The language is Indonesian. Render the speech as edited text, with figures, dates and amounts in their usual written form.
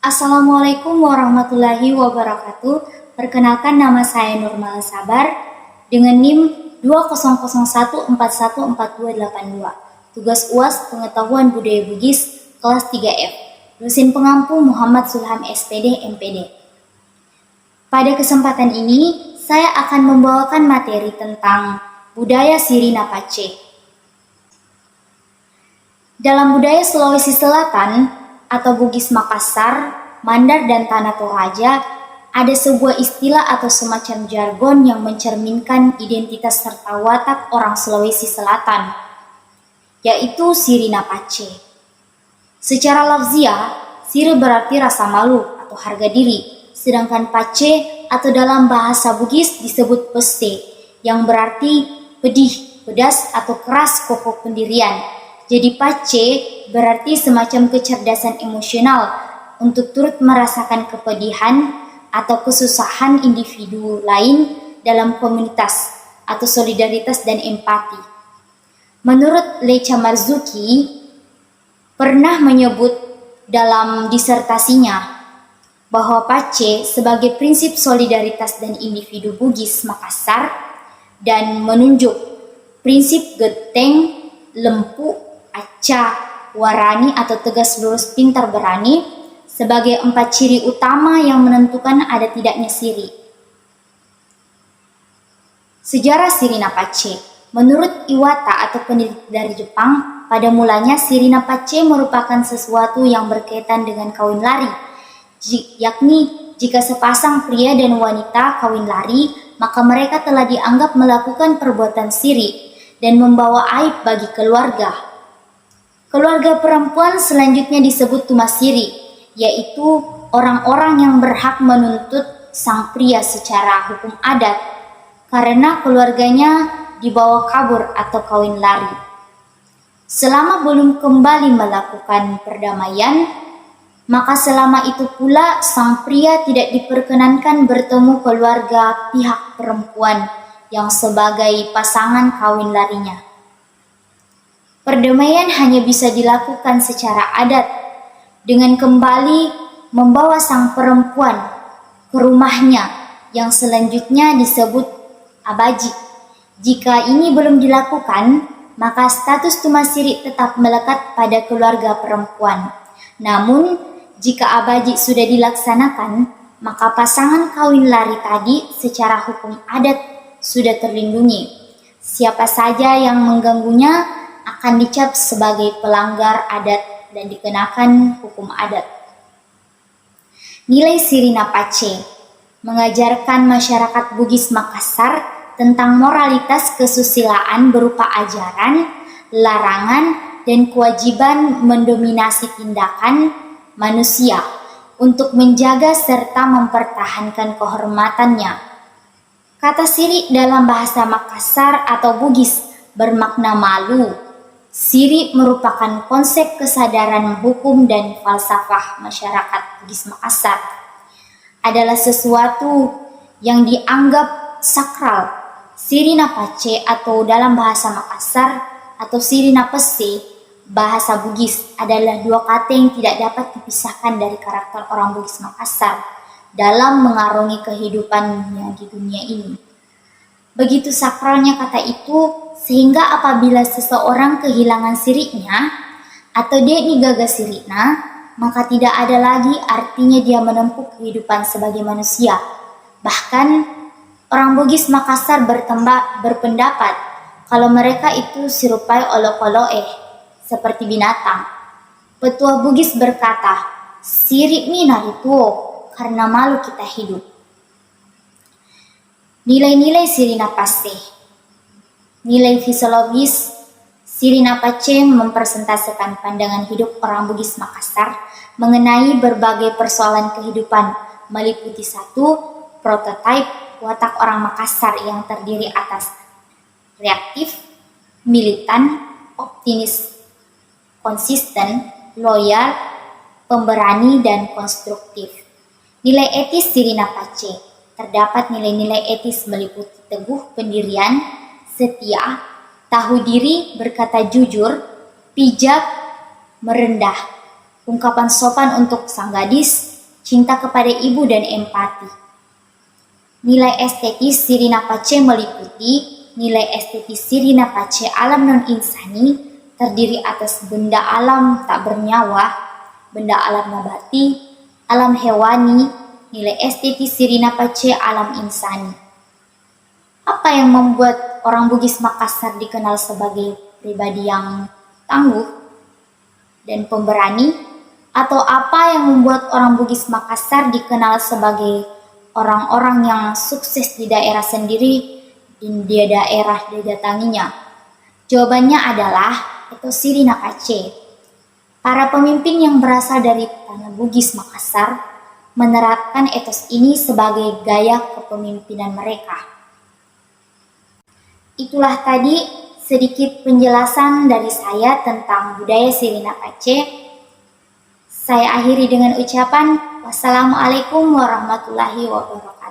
Assalamualaikum warahmatullahi wabarakatuh. Perkenalkan, nama saya Nurmal Sabar dengan NIM 20014142482. Tugas UAS Pengetahuan Budaya Bugis kelas 3F. Dosen pengampu Muhammad Sulham SPD MPD. Pada kesempatan ini saya akan membawakan materi tentang budaya Sirina Pace. Dalam budaya Sulawesi Selatan atau Bugis Makassar, Mandar dan Tanah Toraja, ada sebuah istilah atau semacam jargon yang mencerminkan identitas serta watak orang Sulawesi Selatan, yaitu Sirina Pace. Secara lafziah, Siri berarti rasa malu atau harga diri, sedangkan Pace atau dalam bahasa Bugis disebut peste, yang berarti pedih, pedas atau keras pokok pendirian. Jadi Pace berarti semacam kecerdasan emosional untuk turut merasakan kepedihan atau kesusahan individu lain dalam komunitas atau solidaritas dan empati. Menurut Lecha Marzuki pernah menyebut dalam disertasinya bahwa Pace sebagai prinsip solidaritas dan individu Bugis Makassar dan menunjuk prinsip geteng, lempu, acah, warani atau tegas lurus pintar berani sebagai 4 ciri utama yang menentukan ada tidaknya Siri. Sejarah Sirina Pace. Menurut Iwata atau peneliti dari Jepang, pada mulanya Sirina Pace merupakan sesuatu yang berkaitan dengan kawin lari, yakni jika sepasang pria dan wanita kawin lari, maka mereka telah dianggap melakukan perbuatan syirik dan membawa aib bagi keluarga. Keluarga perempuan selanjutnya disebut tumasiri, yaitu orang-orang yang berhak menuntut sang pria secara hukum adat karena keluarganya dibawa kabur atau kawin lari. Selama belum kembali melakukan perdamaian, maka selama itu pula sang pria tidak diperkenankan bertemu keluarga pihak perempuan yang sebagai pasangan kawin larinya. Perdamaian hanya bisa dilakukan secara adat dengan kembali membawa sang perempuan ke rumahnya yang selanjutnya disebut abaji. Jika ini belum dilakukan, maka status tumasiri tetap melekat pada keluarga perempuan. Namun, jika abaji sudah dilaksanakan, maka pasangan kawin lari tadi secara hukum adat sudah terlindungi. Siapa saja yang mengganggunya akan dicap sebagai pelanggar adat dan dikenakan hukum adat. Nilai Sirina Pace mengajarkan masyarakat Bugis Makassar tentang moralitas kesusilaan berupa ajaran, larangan, dan kewajiban mendominasi tindakan manusia untuk menjaga serta mempertahankan kehormatannya. Kata Siri dalam bahasa Makassar atau Bugis bermakna malu. Siri merupakan konsep kesadaran hukum dan falsafah masyarakat Bugis Makassar. Adalah sesuatu yang dianggap sakral. Sirina Pace atau dalam bahasa Makassar atau Sirina Pese bahasa Bugis adalah 2 kata yang tidak dapat dipisahkan dari karakter orang Bugis Makassar dalam mengarungi kehidupannya di dunia ini. Begitu sakralnya kata itu sehingga apabila seseorang kehilangan siriknya atau dia gagal sirikna, maka tidak ada lagi artinya dia menempuh kehidupan sebagai manusia. Bahkan orang Bugis Makassar berpendapat kalau mereka itu serupai olok-oloeh seperti binatang. Petua Bugis berkata, sirik ni narituo karena malu kita hidup. Nilai-nilai Sirina Pace. Nilai fisiologis Sirina Pace mempresentasikan pandangan hidup orang Bugis Makassar mengenai berbagai persoalan kehidupan, meliputi 1. Prototipe watak orang Makassar yang terdiri atas reaktif, militan, optimis, konsisten, loyal, pemberani, dan konstruktif. Nilai etis Sirina Pace. Terdapat nilai-nilai etis meliputi teguh pendirian, setia, tahu diri, berkata jujur, bijak, merendah, ungkapan sopan untuk sang gadis, cinta kepada ibu dan empati. Nilai estetis Sirina Pace meliputi nilai estetis Sirina Pace alam non-insani terdiri atas benda alam tak bernyawa, benda alam nabati, alam hewani, nilai estetis Sirina Pace alam insani. Apa yang membuat orang Bugis Makassar dikenal sebagai pribadi yang tangguh dan pemberani? Atau apa yang membuat orang Bugis Makassar dikenal sebagai orang-orang yang sukses di daerah sendiri dan di daerah didatanginya? Jawabannya adalah etos Sirina Pace. Para pemimpin yang berasal dari tanah Bugis Makassar menerapkan etos ini sebagai gaya kepemimpinan mereka. Itulah tadi sedikit penjelasan dari saya tentang budaya Sirina Pace. Saya akhiri dengan ucapan wassalamualaikum warahmatullahi wabarakatuh.